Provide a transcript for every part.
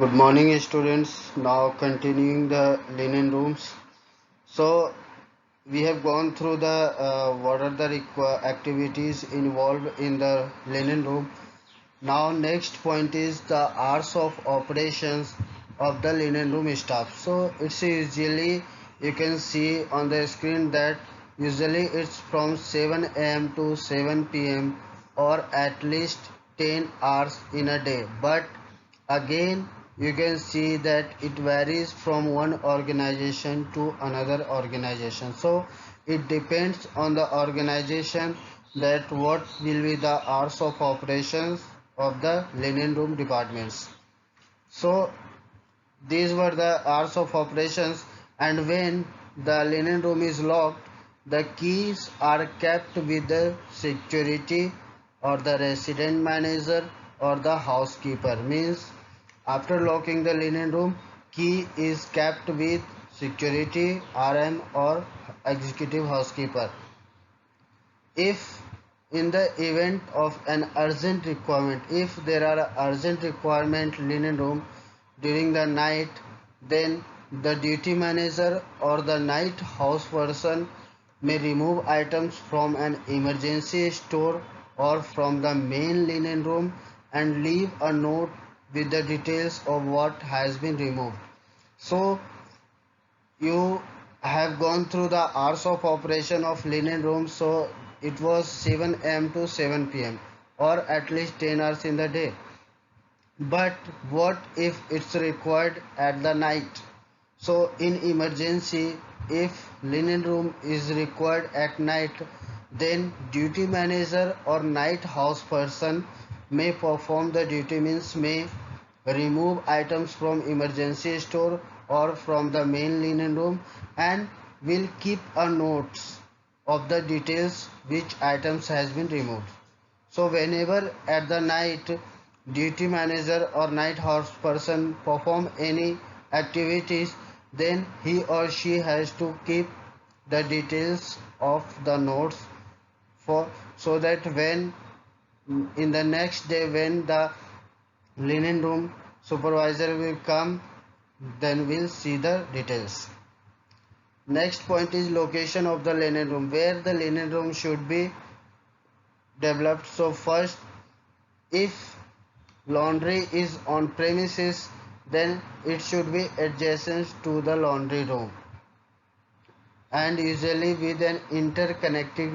Good morning, students. Now continuing the linen rooms. So we have gone through the what are the activities involved in the linen room. Now next point is the hours of operations of the linen room staff. So it's usually you can see on the screen that usually it's from 7 a.m. to 7 p.m. or at least 10 hours in a day. But again you can see that it varies from one organization to another organization. So it depends on the organization that what will be the hours of operations of the linen room departments. So these were the hours of operations, and when the linen room is locked, the keys are kept with the security or the resident manager or the housekeeper. Means after locking the linen room, key is kept with security, RM or executive housekeeper. If in the event of an urgent requirement, if there are urgent requirement linen room during the night, then the duty manager or the night house person may remove items from an emergency store or from the main linen room and leave a note with the details of what has been removed. So you have gone through the hours of operation of linen room. So it was 7 a.m. to 7 p.m. or at least 10 hours in the day. But what if it's required at the night? So in emergency, if linen room is required at night, then duty manager or night house person may perform the duty, means may remove items from emergency store or from the main linen room, and will keep a notes of the details which items has been removed. So whenever at the night duty manager or night house person perform any activities, then he or she has to keep the details of the notes for, so that when in the next day when the linen room supervisor will come, then we'll see the details. Next point is location of the linen room, where the linen room should be developed. So first, if laundry is on premises, then it should be adjacent to the laundry room and usually with an interconnected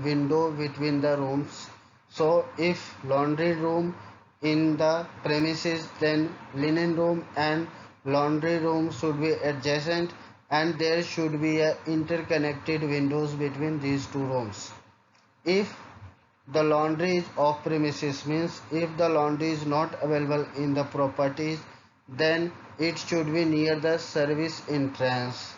window between the rooms. So if laundry room in the premises, then linen room and laundry room should be adjacent, and there should be a interconnected windows between these two rooms. If the laundry is off premises, means if the laundry is not available in the properties, then it should be near the service entrance,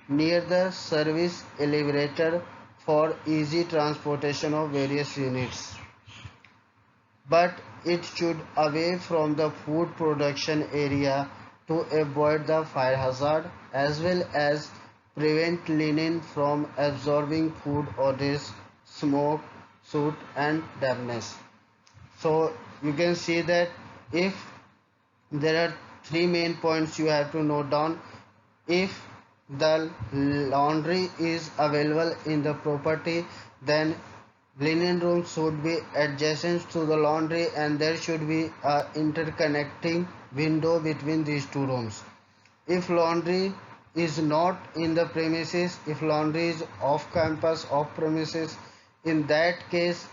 near the service elevator for easy transportation of various units. But it should away from the food production area to avoid the fire hazard, as well as prevent linen from absorbing food odors, smoke, soot and dampness. So you can see that if there are three main points you have to note down. If the laundry is available in the property, then linen room should be adjacent to the laundry and there should be a interconnecting window between these two rooms. If laundry is not in the premises, if laundry is off campus, off premises, in that case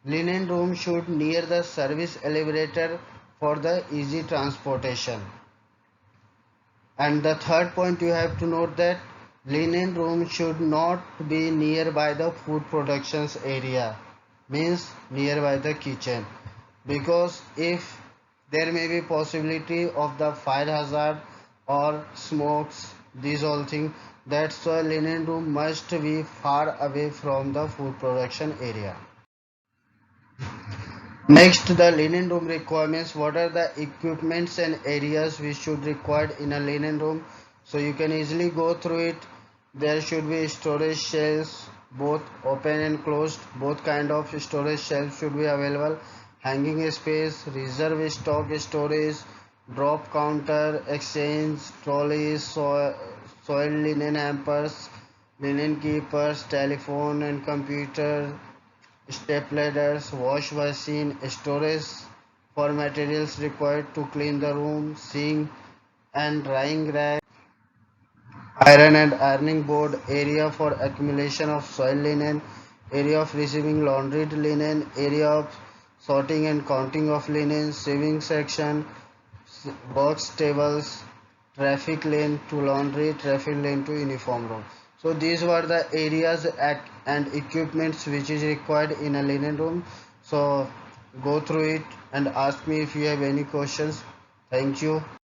linen room should near the service elevator for the easy transportation. And the third point you have to note that linen room should not be nearby the food productions area, means nearby the kitchen, because if there may be possibility of the fire hazard or smokes, these all things, that's why linen room must be far away from the food production area. Next, the linen room requirements. What are the equipments and areas we should require in a linen room? So you can easily go through it. There should be storage shelves, both open and closed. Both kind of storage shelves should be available. Hanging space, reserve stock storage, drop counter, exchange trolleys, soil linen hampers, linen keepers, telephone and computer, step ladders, wash machine, storage for materials required to clean the room, sink and drying rack, iron and ironing board, area for accumulation of soil linen, area of receiving laundered linen, area of sorting and counting of linen, sewing section, box tables, traffic lane to laundry, traffic lane to uniform room. So these were the areas and equipments which is required in a linen room. So go through it and ask me if you have any questions. Thank you.